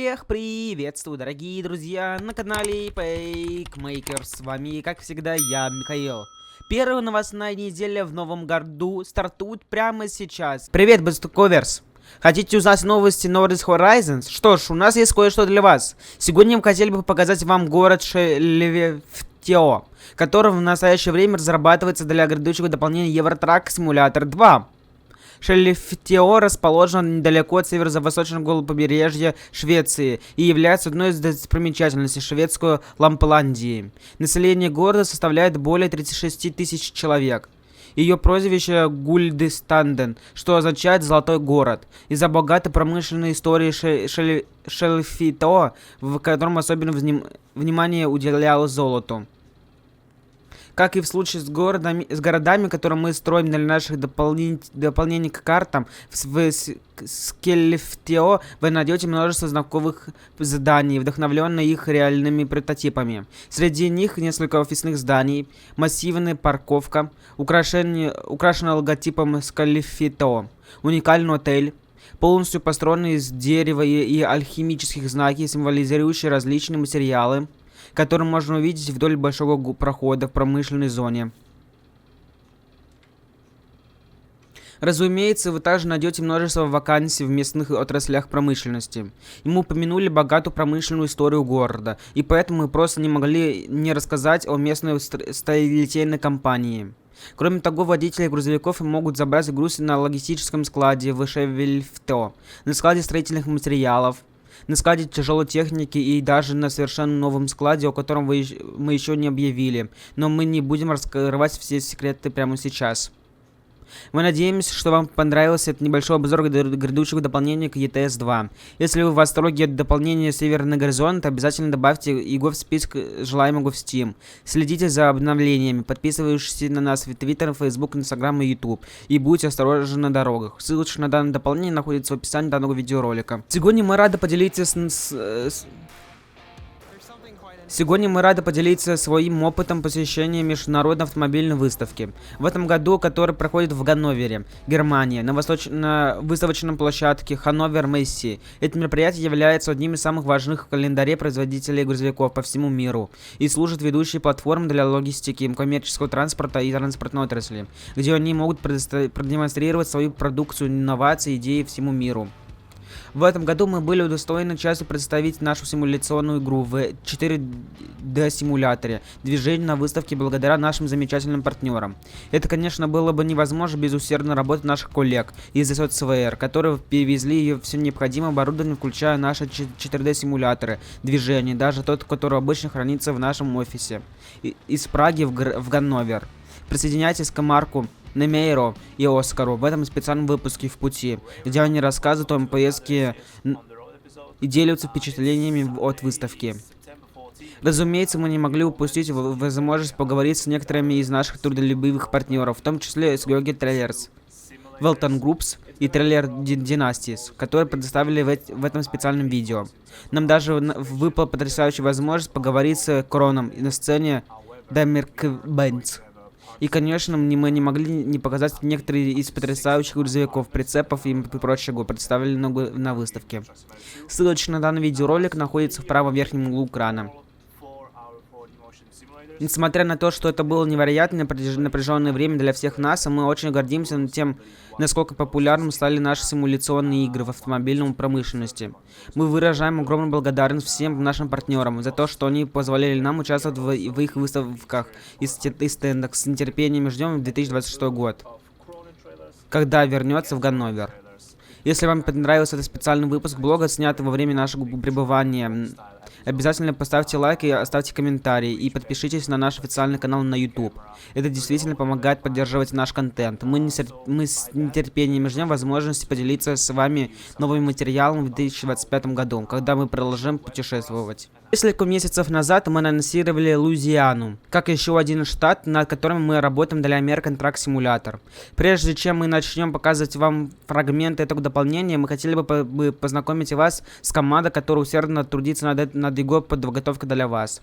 Всех приветствую, дорогие друзья, на канале Packmaker. С вами, как всегда, я, Михаил. Первая новостная неделя в новом году стартует прямо сейчас. Привет, Бестуковерс! Хотите узнать новости Nordic Horizons? Что ж, у нас есть кое-что для вас. Сегодня мы хотели бы показать вам город Шелефтео, который в настоящее время разрабатывается для грядущего дополнения Евротрак Simulator 2. Шелефтео расположен недалеко от северо-восточного побережья Швеции и является одной из достопримечательностей шведской Лампландии. Население города составляет более 36 тысяч человек. Ее прозвище Гульдестанден, что означает «золотой город», из-за богатой промышленной истории Шелефтео, в котором особенно внимание уделялось золоту. Как и в случае с городами, которые мы строим для наших дополнений к картам, в Шелефтео вы найдете множество знакомых зданий, вдохновленных их реальными прототипами. Среди них несколько офисных зданий, массивная парковка, украшенная логотипом Шелефтео, уникальный отель, полностью построенный из дерева и алхимических знаков, символизирующие различные материалы, который можно увидеть вдоль большого прохода в промышленной зоне. Разумеется, вы также найдете множество вакансий в местных отраслях промышленности. И мы упомянули богатую промышленную историю города, и поэтому мы просто не могли не рассказать о местной строительной компании. Кроме того, водители грузовиков могут забрать груз на логистическом складе в Шелефтео, на складе строительных материалов, на складе тяжелой техники и даже на совершенно новом складе, о котором мы еще не объявили. Но мы не будем раскрывать все секреты прямо сейчас. Мы надеемся, что вам понравился этот небольшой обзор грядущего дополнения к ETS 2. Если вы в восторге от дополнения Северный Горизонт, обязательно добавьте его в список желаемого в Steam. Следите за обновлениями, подписывайтесь на нас в Twitter, Facebook, Instagram и YouTube. И будьте осторожны на дорогах. Ссылочка на данное дополнение находится в описании данного видеоролика. Сегодня мы рады поделиться своим опытом посещения международной автомобильной выставки. В этом году, которая проходит в Ганновере, Германия, на выставочной площадке Hannover Messe. Это мероприятие является одним из самых важных в календаре производителей грузовиков по всему миру и служит ведущей платформой для логистики, коммерческого транспорта и транспортной отрасли, где они могут продемонстрировать свою продукцию, инновации, идеи всему миру. В этом году мы были удостоены частью представить нашу симуляционную игру в 4D-симуляторе движения на выставке благодаря нашим замечательным партнерам. Это, конечно, было бы невозможно без усердной работы наших коллег из SOTSVR, которые перевезли все необходимое оборудование, включая наши 4D-симуляторы движения, даже тот, который обычно хранится в нашем офисе, из Праги в Ганновер. Присоединяйтесь к Марку, Немейро и Оскару в этом специальном выпуске «В пути», где они рассказывают о поездке и делятся впечатлениями от выставки. Разумеется, мы не могли упустить возможность поговорить с некоторыми из наших трудолюбивых партнеров, в том числе с Georgia Trailers, Welton Groups и Trailer Dynasties, которые предоставили в этом специальном видео. Нам даже выпала потрясающая возможность поговорить с Кроном на сцене Daimler-Benz. И, конечно, мы не могли не показать некоторые из потрясающих грузовиков, прицепов и прочего, представленных на выставке. Ссылочка на данный видеоролик находится в правом верхнем углу экрана. Несмотря на то, что это было невероятно напряженное время для всех нас, мы очень гордимся тем, насколько популярным стали наши симуляционные игры в автомобильной промышленности. Мы выражаем огромную благодарность всем нашим партнерам за то, что они позволяли нам участвовать в их выставках и стендах. С нетерпением ждем 2026 год, когда вернется в Ганновер. Если вам понравился этот специальный выпуск блога, снятый во время нашего пребывания, обязательно поставьте лайк и оставьте комментарий, и подпишитесь на наш официальный канал на YouTube. Это действительно помогает поддерживать наш контент. Мы с нетерпением ждем возможности поделиться с вами новыми материалами в 2025 году, когда мы продолжим путешествовать. Несколько месяцев назад мы анонсировали Луизиану, как еще один штат, над которым мы работаем для American Truck Simulator. Прежде чем мы начнем показывать вам фрагменты этого дополнения, мы хотели бы познакомить вас с командой, которая усердно трудится над его подготовкой для вас.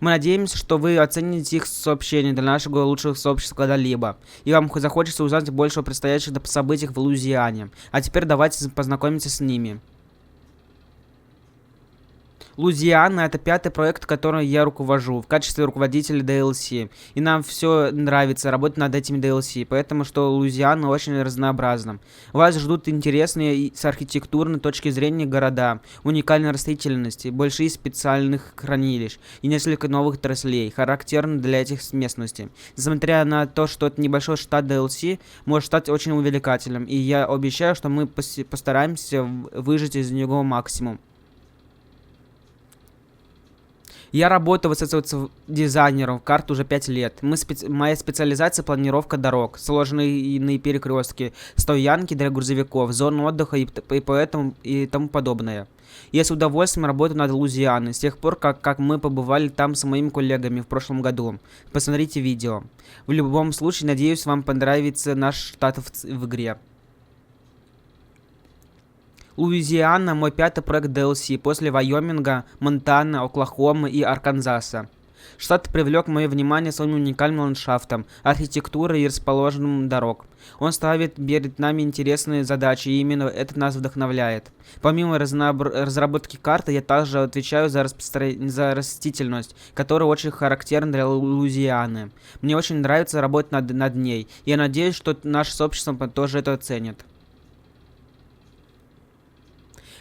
Мы надеемся, что вы оцените их сообщения для нашего лучшего сообщества когда-либо, и вам захочется узнать больше о предстоящих событиях в Луизиане. А теперь давайте познакомимся с ними. Лузиана — это пятый проект, который я руковожу в качестве руководителя DLC. И нам все нравится работать над этими DLC, поэтому что Лузиана очень разнообразна. Вас ждут интересные с архитектурной точки зрения города, уникальной растительности, большие специальных хранилищ и несколько новых отраслей, характерных для этих местностей. Несмотря на то, что это небольшой штат DLC, может стать очень увлекательным, и я обещаю, что мы постараемся выжать из него максимум. Я работаю дизайнером карт уже 5 лет. Моя специализация — планировка дорог, сложные перекрестки, стоянки для грузовиков, зоны отдыха и тому подобное. Я с удовольствием работаю над Лузианой с тех пор, как мы побывали там с моими коллегами в прошлом году. Посмотрите видео. В любом случае, надеюсь, вам понравится наш штат в игре. Луизиана — мой пятый проект DLC после Вайоминга, Монтаны, Оклахомы и Арканзаса. Штат привлек мое внимание своим уникальным ландшафтом, архитектурой и расположенным дорог. Он ставит перед нами интересные задачи, и именно это нас вдохновляет. Помимо разработки карты, я также отвечаю за растительность, которая очень характерна для Луизианы. Мне очень нравится работать над ней. Я надеюсь, что наше сообщество тоже это оценит.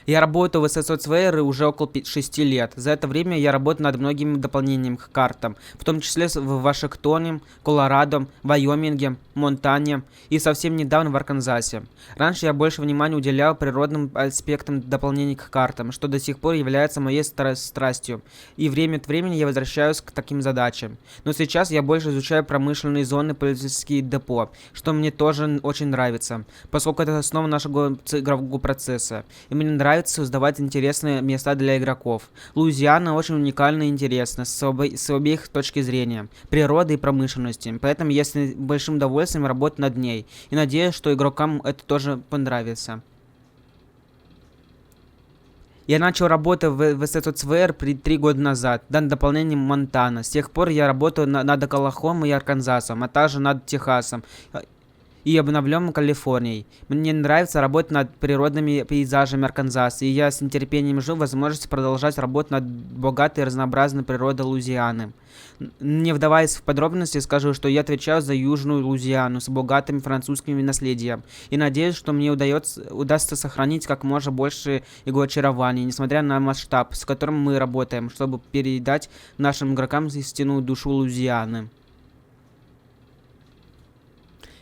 Я работаю в SSOTSWare уже около 6 лет. За это время я работаю над многими дополнениями к картам, в том числе в Вашингтоне, Колорадо, Вайоминге, Монтане и совсем недавно в Арканзасе. Раньше я больше внимания уделял природным аспектам дополнений к картам, что до сих пор является моей страстью, и время от времени я возвращаюсь к таким задачам. Но сейчас я больше изучаю промышленные зоны, политические депо, что мне тоже очень нравится, поскольку это основа нашего игрового процесса, и мне нравится создавать интересные места для игроков. Луизиана очень уникальна и интересна с обеих точки зрения, природы и промышленности, поэтому я с большим удовольствием работаю над ней, и надеюсь, что игрокам это тоже понравится. Я начал работать в SSOTSWare 3 года назад, над дополнением Монтана. С тех пор я работаю над Оклахомой и Арканзасом, а также над Техасом и обновленной Калифорнией. Мне нравится работать над природными пейзажами Арканзаса, и я с нетерпением жду возможности продолжать работать над богатой и разнообразной природой Луизианы. Не вдаваясь в подробности, скажу, что я отвечаю за Южную Луизиану с богатым французским наследием, и надеюсь, что мне удастся сохранить как можно больше его очарований, несмотря на масштаб, с которым мы работаем, чтобы передать нашим игрокам истинную душу Луизианы.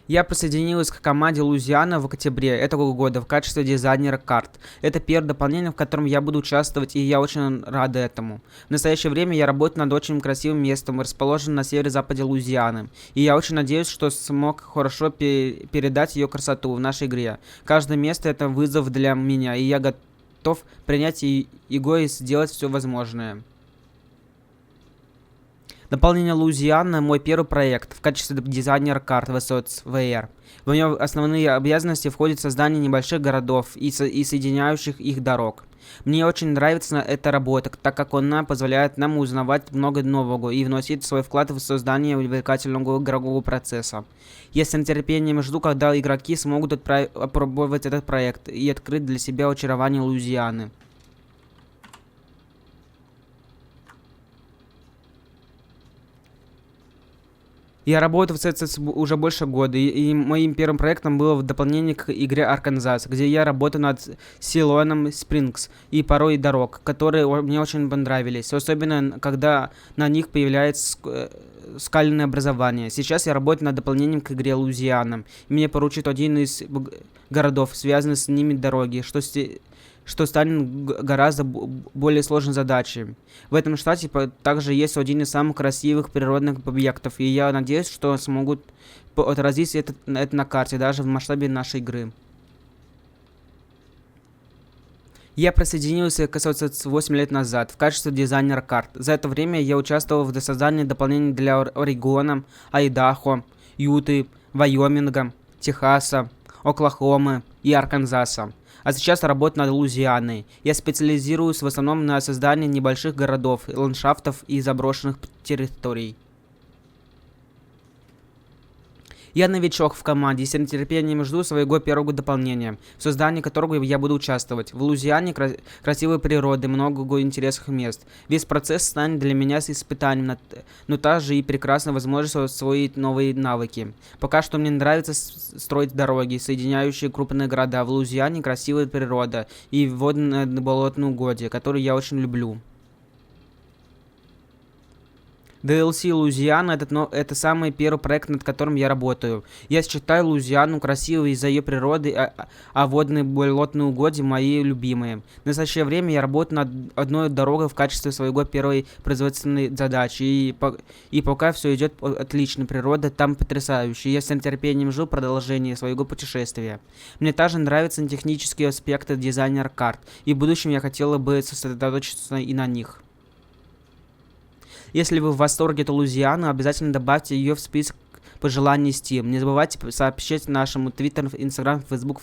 Я присоединилась к команде Луизиана в октябре этого года в качестве дизайнера карт. Это первое дополнение, в котором я буду участвовать, и я очень рада этому. В настоящее время я работаю над очень красивым местом, расположенным на северо-западе Луизианы, и я очень надеюсь, что смог хорошо передать ее красоту в нашей игре. Каждое место — это вызов для меня, и я готов принять его и сделать все возможное. Дополнение Луизиана — мой первый проект в качестве дизайнера карт в SSOTSWare. В мои основные обязанности входит создание небольших городов и соединяющих их дорог. Мне очень нравится эта работа, так как она позволяет нам узнавать много нового и вносить свой вклад в создание увлекательного игрового процесса. Я с нетерпением жду, когда игроки смогут опробовать этот проект и открыть для себя очарование Луизианы. Я работаю в CSS уже больше года, и моим первым проектом было в дополнение к игре Арканзас, где я работаю над Силуэном Спрингс и порой дорог, которые мне очень понравились, особенно когда на них появляется скальное образование. Сейчас я работаю над дополнением к игре Луизиана, и мне поручит один из городов, связанных с ними дороги, что станет гораздо более сложной задачей. В этом штате также есть один из самых красивых природных объектов, и я надеюсь, что смогут отразить это на карте, даже в масштабе нашей игры. Я присоединился к SSOTS 8 лет назад в качестве дизайнера карт. За это время я участвовал в создании дополнений для Орегона, Айдахо, Юты, Вайоминга, Техаса, Оклахомы и Арканзаса. А сейчас работаю над Луизианой. Я специализируюсь в основном на создании небольших городов, ландшафтов и заброшенных территорий. Я новичок в команде и с нетерпением жду своего первого дополнения, в создании которого я буду участвовать. В Луизиане красивой природы, много интересных мест. Весь процесс станет для меня испытанием, но также и прекрасной возможностью освоить новые навыки. Пока что мне нравится строить дороги, соединяющие крупные города. В Луизиане красивая природа и водные болотные угодья, которые я очень люблю. DLC Луизиана это самый первый проект, над которым я работаю. Я считаю Луизиану красивой из-за ее природы, а водные болотные угодья мои любимые. В настоящее время я работаю над одной дорогой в качестве своего первой производственной задачи. И пока все идет отлично, природа там потрясающая. Я с нетерпением жду продолжения своего путешествия. Мне также нравятся технические аспекты дизайнера карт, и в будущем я хотела бы сосредоточиться и на них. Если вы в восторге от Луизианы, обязательно добавьте ее в список пожеланий Steam. Не забывайте сообщать нашему Twitter, Instagram, Facebook,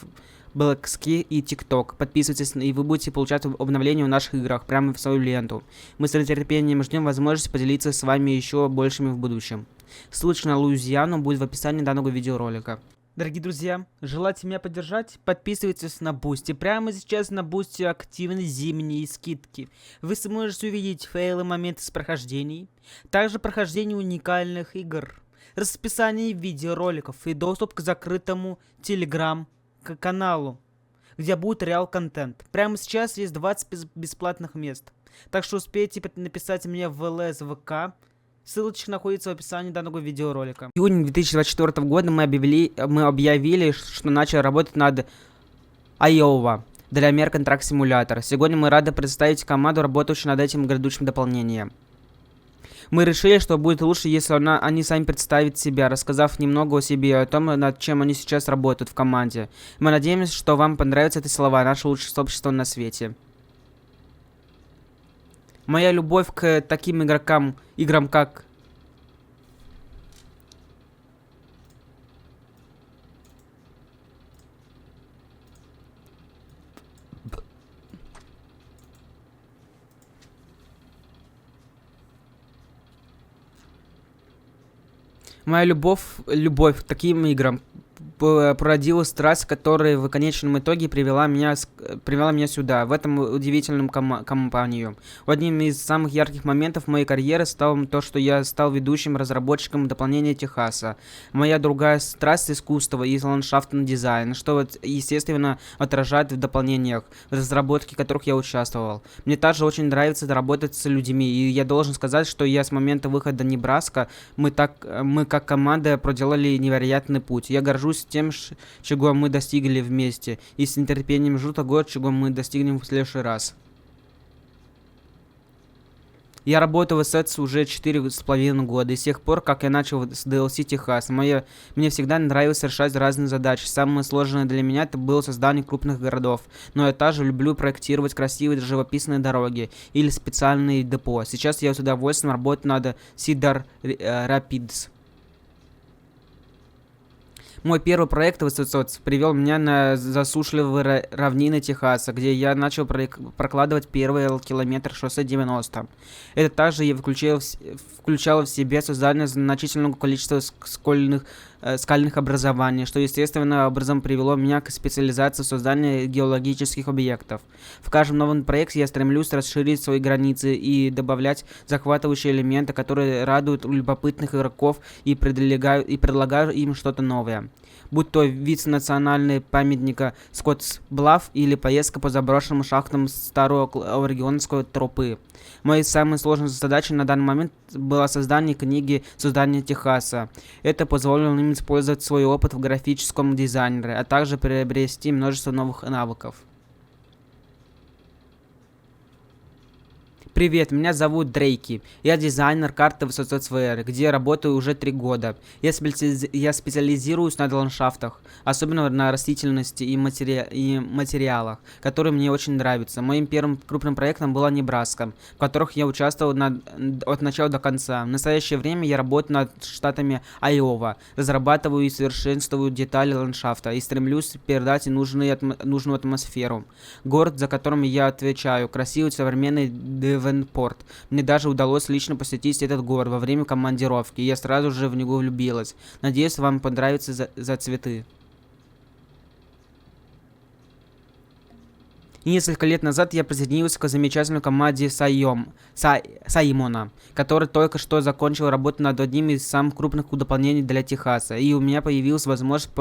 Blackski и TikTok. Подписывайтесь, и вы будете получать обновления в наших играх прямо в свою ленту. Мы с нетерпением ждем возможности поделиться с вами еще большими в будущем. Ссылочка на Луизиану будет в описании данного видеоролика. Дорогие друзья, желаете меня поддержать? Подписывайтесь на Boosty. Прямо сейчас на Boosty активны зимние скидки. Вы сможете увидеть фейлы, моменты с прохождений, также прохождение уникальных игр, расписание видеороликов и доступ к закрытому телеграм-каналу, где будет реал контент. Прямо сейчас есть 20 бесплатных мест, так что успейте написать мне в ЛС ВК. Ссылочка находится в описании данного видеоролика. В июне 2024 года мы объявили, что начали работать над Iowa для American Truck Simulator. Сегодня мы рады представить команду, работающую над этим грядущим дополнением. Мы решили, что будет лучше, если они сами представят себя, рассказав немного о себе и о том, над чем они сейчас работают в команде. Мы надеемся, что вам понравятся эти слова, наше лучшее сообщество на свете. Моя любовь к таким играм как любовь к таким играм породила страсть, которая в конечном итоге привела меня сюда, в этом удивительном компанию. Одним из самых ярких моментов моей карьеры стало то, что я стал ведущим разработчиком дополнения Техаса. Моя другая страсть — искусство и ландшафтный дизайн, что естественно отражает в дополнениях, в разработке которых я участвовал. Мне также очень нравится работать с людьми, и я должен сказать, что с момента выхода Небраска мы как команда проделали невероятный путь. Я горжусь тем, чего мы достигли вместе, и с нетерпением жду того, чего мы достигнем в следующий раз. Я работаю в SETS уже 4,5 года, и с тех пор, как я начал с DLC Техас, мне всегда нравилось решать разные задачи. Самое сложное для меня это было создание крупных городов, но я также люблю проектировать красивые живописные дороги или специальные депо. Сейчас я с удовольствием работаю над Cedar Rapids. Мой первый проект высоцоц привел меня на засушливые равнины Техаса, где я начал прокладывать первый километр шоссе 90. Это также и включало в себя создание значительного количества скальных образований, что естественным образом привело меня к специализации в создании геологических объектов. В каждом новом проекте я стремлюсь расширить свои границы и добавлять захватывающие элементы, которые радуют любопытных игроков и предлагаю им что-то новое. Будь то вид национального памятника Скоттс-Блафф или поездка по заброшенным шахтам старой орегонской тропы. Моей самой сложной задачей на данный момент было создание книги «Создание Техаса». Это позволило им использовать свой опыт в графическом дизайнере, а также приобрести множество новых навыков. Привет, меня зовут Дрейки. Я дизайнер карты в SoftSware, где работаю уже 3 года. Я специализируюсь на ландшафтах, особенно на растительности и материалах, которые мне очень нравятся. Моим первым крупным проектом была Небраска, в которых я участвовал от начала до конца. В настоящее время я работаю над штатами Айова, разрабатываю и совершенствую детали ландшафта и стремлюсь передать нужную атмосферу. Город, за которым я отвечаю, красивый современный Девенпорт. Мне даже удалось лично посетить этот город во время командировки, и я сразу же в него влюбилась. Надеюсь, вам понравится за цветы. И несколько лет назад я присоединился к замечательной команде Саймона, который только что закончил работу над одним из самых крупных дополнений для Техаса, и у меня появилась возможность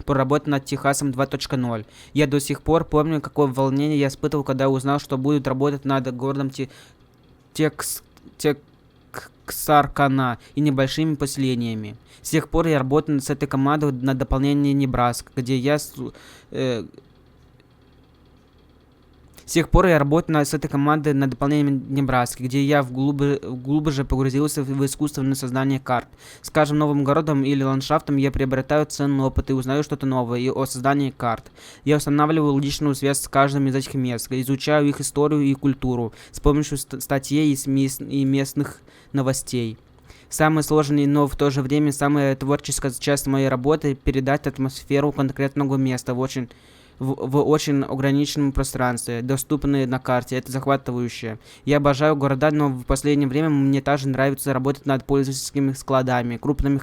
поработать над Техасом 2.0. Я до сих пор помню, какое волнение я испытывал, когда узнал, что будет работать над городом Texarkana и небольшими поселениями. С тех пор я работаю с этой командой над дополнением Небраска, где я... С тех пор я работаю с этой командой над дополнением Небраски, где я глубже погрузился в искусственное создание карт. С каждым новым городом или ландшафтом я приобретаю ценный опыт и узнаю что-то новое и о создании карт. Я устанавливаю личную связь с каждым из этих мест, изучаю их историю и культуру с помощью статей и местных новостей. Самое сложное, но в то же время самая творческая часть моей работы — передать атмосферу конкретного места в очень ограниченном пространстве, доступные на карте. Это захватывающе. Я обожаю города, но в последнее время мне также нравится работать над пользовательскими складами, крупными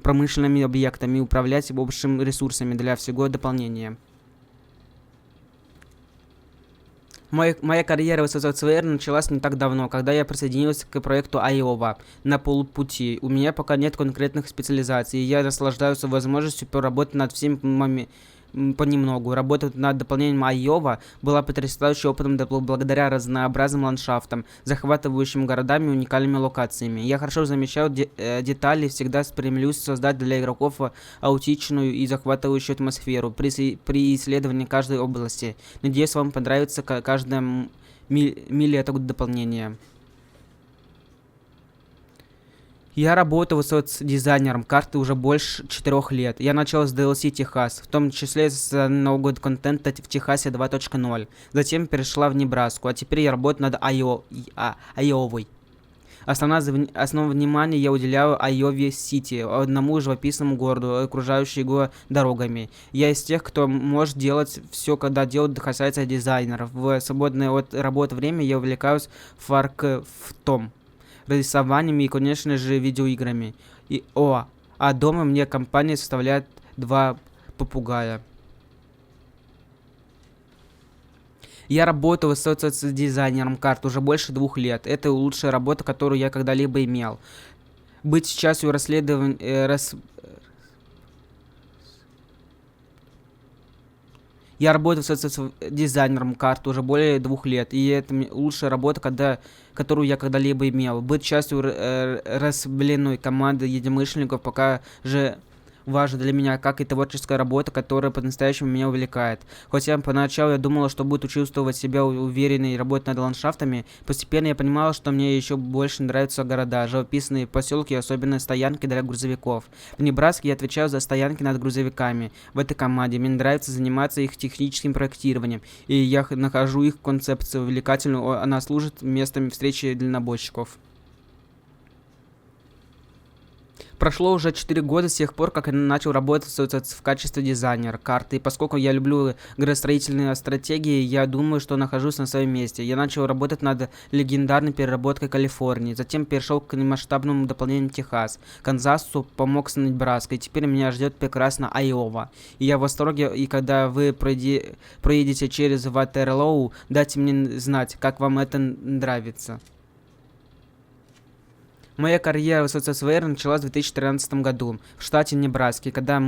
промышленными объектами и управлять общими ресурсами для всего дополнения. Моя карьера в софтвере началась не так давно, когда я присоединился к проекту Айова на полпути. У меня пока нет конкретных специализаций, и я наслаждаюсь возможностью поработать над всеми понемногу. Работа над дополнением Айова была потрясающим опытом благодаря разнообразным ландшафтам, захватывающим городами и уникальными локациями. Я хорошо замечаю детали, всегда стремлюсь создать для игроков аутичную и захватывающую атмосферу при исследовании каждой области. Надеюсь, вам понравится каждая миля этого дополнения. Я работаю с дизайнером карты уже больше 4 лет. Я начал с DLC Техас, в том числе с нового контента в Техасе 2.0. Затем перешла в Небраску, а теперь я работаю над Айовой. Основное внимание я уделяю Айове Сити, одному живописному городу, окружающему его дорогами. Я из тех, кто может делать все, когда дело касается дизайнеров. В свободное от работы время я увлекаюсь фаркрафтом, рисованиями и, конечно же, видеоиграми. А дома мне компания составляет 2 попугая. Я работаю с дизайнером карт уже больше 2 лет. Это лучшая работа, которую я когда-либо имел. Быть частью расследования... Я работаю с дизайнером карт уже более 2 лет, и это лучшая работа, которую я когда-либо имел. Быть частью разбленной команды единомышленников пока же важно для меня, как и творческая работа, которая по-настоящему меня увлекает. Хотя поначалу я думала, что буду чувствовать себя уверенно и работать над ландшафтами, постепенно я понимала, что мне еще больше нравятся города, живописные поселки, особенно стоянки для грузовиков. В Небраске я отвечаю за стоянки над грузовиками. В этой команде мне нравится заниматься их техническим проектированием, и я нахожу их концепцию увлекательную, она служит местом встречи дальнобойщиков. Прошло уже 4 года с тех пор, как я начал работать в качестве дизайнера карты, и поскольку я люблю градостроительные стратегии, я думаю, что нахожусь на своем месте. Я начал работать над легендарной переработкой Калифорнии, затем перешел к масштабному дополнению Техас, Канзасу помог с Небраской, и теперь меня ждет прекрасно Айова. И я в восторге, и когда вы проедете через Ватерлоу, дайте мне знать, как вам это нравится. Моя карьера в софтвере началась в 2013 году в штате Небраски. Когда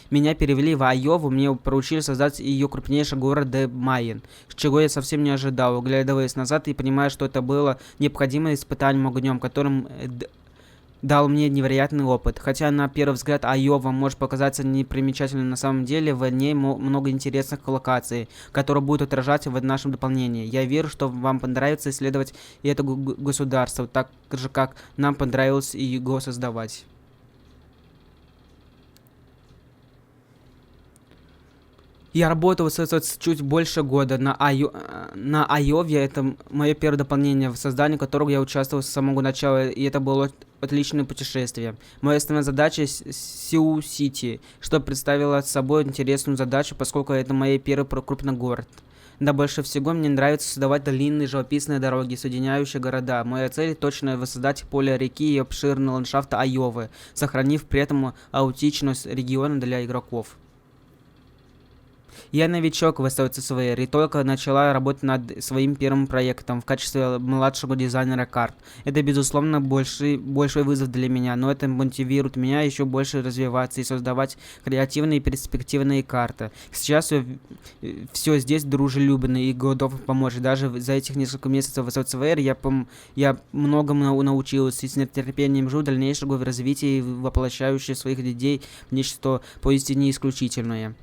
меня перевели в Айову, мне поручили создать ее крупнейший город Де Майен, чего я совсем не ожидал, оглядываясь назад и понимая, что это было необходимое испытанием огнем, которым дал мне невероятный опыт. Хотя на первый взгляд Айова может показаться непримечательной, на самом деле в ней много интересных локаций, которые будут отражать в нашем дополнении. Я верю, что вам понравится исследовать и это государство, так же как нам понравилось и его создавать. Я работал чуть больше года на Айове. Это мое первое дополнение, в создании которого я участвовал с самого начала, и это было отличное путешествие. Моя основная задача — Сиу Сити, что представило собой интересную задачу, поскольку это мой первый крупный город. Да больше всего мне нравится создавать длинные живописные дороги, соединяющие города. Моя цель точно воссоздать поле реки и обширный ландшафт Айовы, сохранив при этом аутичность региона для игроков. Я новичок в СОЦСВР и только начала работать над своим первым проектом в качестве младшего дизайнера карт. Это, безусловно, большой вызов для меня, но это мотивирует меня еще больше развиваться и создавать креативные и перспективные карты. Сейчас все здесь дружелюбно и готов помочь. Даже за этих несколько месяцев в СОЦСВР я многому научился и с нетерпением жду дальнейшего развития и воплощающего своих идей в нечто поистине исключительное.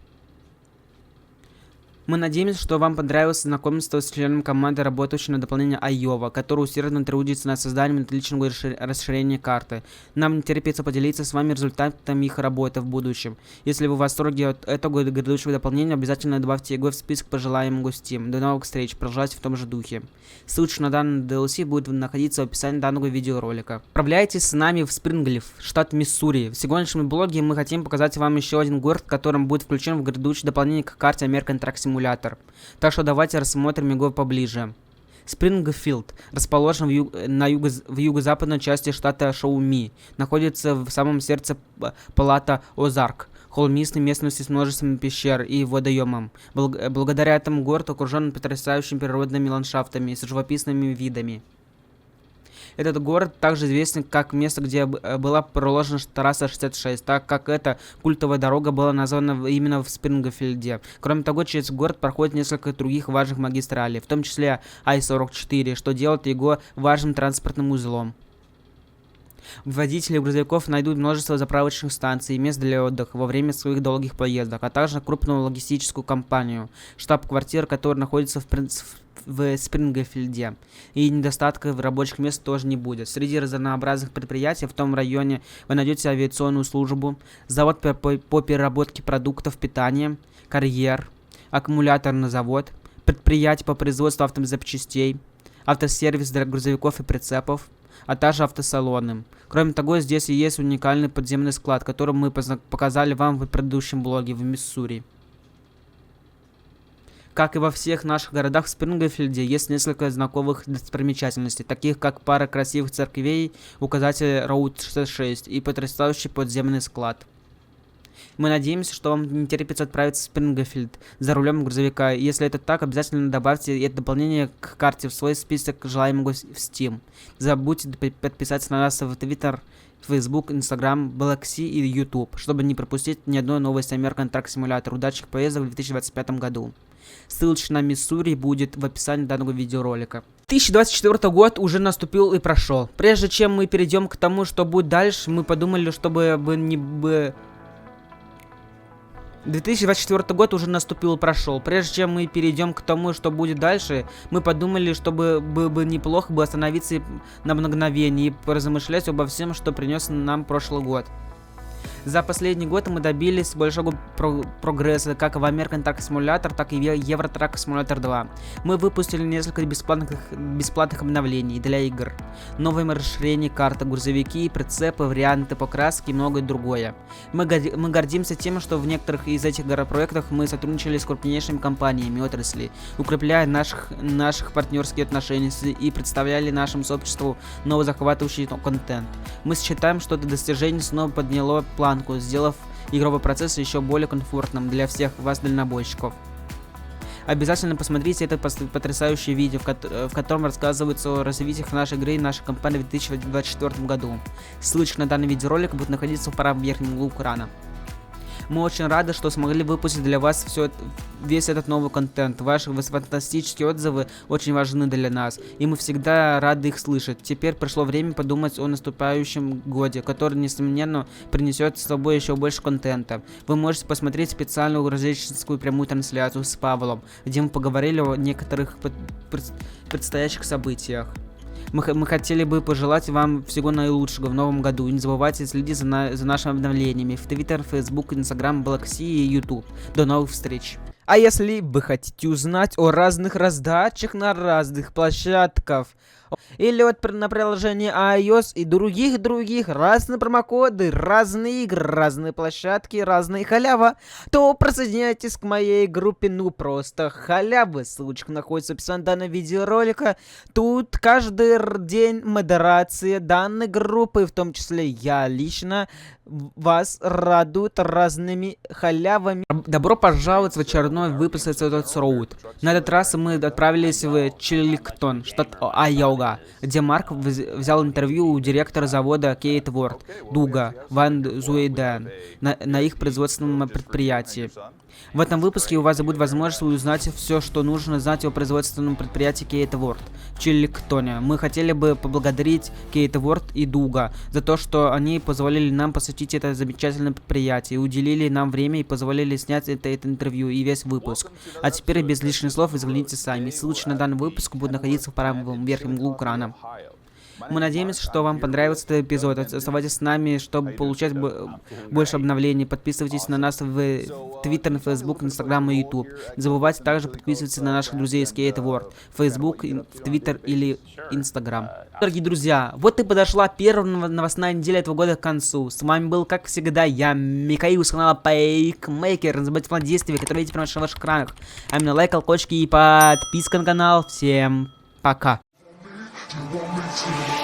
Мы надеемся, что вам понравилось знакомство с членом команды, работающей на дополнение Айова, который усердно трудится над созданием отличного расширения карты. Нам не терпится поделиться с вами результатами их работы в будущем. Если вы в восторге от этого грядущего дополнения, обязательно добавьте его в список пожелаемым гостям. До новых встреч, продолжайте в том же духе. Ссылочка на данный DLC будет находиться в описании данного видеоролика. Отправляйтесь с нами в Спринглиф, штат Миссури. В сегодняшнем блоге мы хотим показать вам еще один город, который будет включен в грядущее дополнение к карте American Truck Simulator. Так что давайте рассмотрим его поближе. Спрингфилд расположен в юго-западной части штата Шоуми. Находится в самом сердце Палата Озарк, холмистой местности с множеством пещер и водоемом. Благодаря этому город окружен потрясающими природными ландшафтами и с живописными видами. Этот город также известен как место, где была проложена трасса 66, так как эта культовая дорога была названа именно в Спрингфилде. Кроме того, через город проходит несколько других важных магистралей, в том числе I-44, что делает его важным транспортным узлом. Водители грузовиков найдут множество заправочных станций и мест для отдыха во время своих долгих поездок, а также крупную логистическую компанию, штаб-квартира которой находится в Спрингфилде, и недостатка рабочих мест тоже не будет. Среди разнообразных предприятий в том районе вы найдете авиационную службу, завод по переработке продуктов питания, карьер, аккумуляторный завод, предприятие по производству автозапчастей, автосервис для грузовиков и прицепов, а также автосалоны. Кроме того, здесь и есть уникальный подземный склад, который мы показали вам в предыдущем блоге в Миссури. Как и во всех наших городах, в Спрингфилде есть несколько знаковых достопримечательностей, таких как пара красивых церквей, указатель Route 66 и потрясающий подземный склад. Мы надеемся, что вам не терпится отправиться в Спрингфилд за рулем грузовика. Если это так, обязательно добавьте это дополнение к карте в свой список желаемого в Steam. Не забудьте подписаться на нас в Twitter, Facebook, Instagram, Black и YouTube, чтобы не пропустить ни одной новости American Truck Simulator. Удачных поездок в 2025 году. Ссылочка на Миссури будет в описании данного видеоролика. 2024 год уже наступил и прошел. Прежде чем мы перейдем к тому, что будет дальше, мы подумали, чтобы 2024 год уже наступил и прошел. Прежде чем мы перейдем к тому, что будет дальше, мы подумали, чтобы неплохо бы остановиться на мгновение и поразмышлять обо всем, что принес нам прошлый год. За последний год мы добились большого прогресса как в American Truck Simulator, так и в Euro Truck Simulator 2. Мы выпустили несколько бесплатных обновлений для игр, новые расширения карты, грузовики, прицепы, варианты покраски и многое другое. Мы гордимся тем, что в некоторых из этих проектов мы сотрудничали с крупнейшими компаниями отрасли, укрепляя наших партнерские отношения и представляли нашему сообществу новый захватывающий контент. Мы считаем, что это достижение снова подняло планку, сделав игровой процесс еще более комфортным для всех вас, дальнобойщиков. Обязательно посмотрите это потрясающее видео, в котором рассказывается о развитии нашей игры и нашей компании в 2024 году. Ссылочка на данный видеоролик будет находиться в правом верхнем углу экрана. Мы очень рады, что смогли выпустить для вас весь этот новый контент. Ваши фантастические отзывы очень важны для нас, и мы всегда рады их слышать. Теперь пришло время подумать о наступающем годе, который, несомненно, принесет с собой еще больше контента. Вы можете посмотреть специальную рождественскую прямую трансляцию с Павлом, где мы поговорили о некоторых предстоящих событиях. Мы хотели бы пожелать вам всего наилучшего в новом году. И не забывайте следить за нашими обновлениями в Twitter, Facebook, Instagram, Black и YouTube. До новых встреч! А если вы хотите узнать о разных раздачах на разных площадках, или вот на приложении iOS и других разные промокоды, разные игры, разные площадки, разные халява, то присоединяйтесь к моей группе «Ну просто халявы». Ссылочка находится в описании данного видеоролика. Тут каждый день модерация данной группы, в том числе я лично, вас радует разными халявами. Добро пожаловать в очередной выпуск Totes Road. На этот раз мы отправились в Чиллингтон, штат Айова, где Марк взял интервью у директора завода Кейт Ворд, Дуга Ван Зуэйден, на их производственном предприятии. В этом выпуске у вас будет возможность узнать все, что нужно знать о производственном предприятии Кейт Ворд в Чиллингтоне. Мы хотели бы поблагодарить Кейт Ворд и Дуга за то, что они позволили нам посетить это замечательное предприятие, уделили нам время и позволили снять это интервью и весь выпуск. А теперь без лишних слов взгляните сами. Ссылочка на данный выпуск будет находиться в правом верхнем углу экрана. Мы надеемся, что вам понравился этот эпизод. Оставайтесь с нами, чтобы получать больше обновлений. Подписывайтесь на нас в Twitter, Facebook, Instagram и YouTube. Не забывайте также подписываться на наших друзей из Кейт Ворд, Facebook, Twitter или Instagram. Дорогие друзья, вот и подошла первая новостная неделя этого года к концу. С вами был, как всегда, я, Михаил, с канала Пейкмейкер. Не забывайте план действий, которые видите на ваших экранах. А именно лайк, колокольчики и подписка на канал. Всем пока. You want me to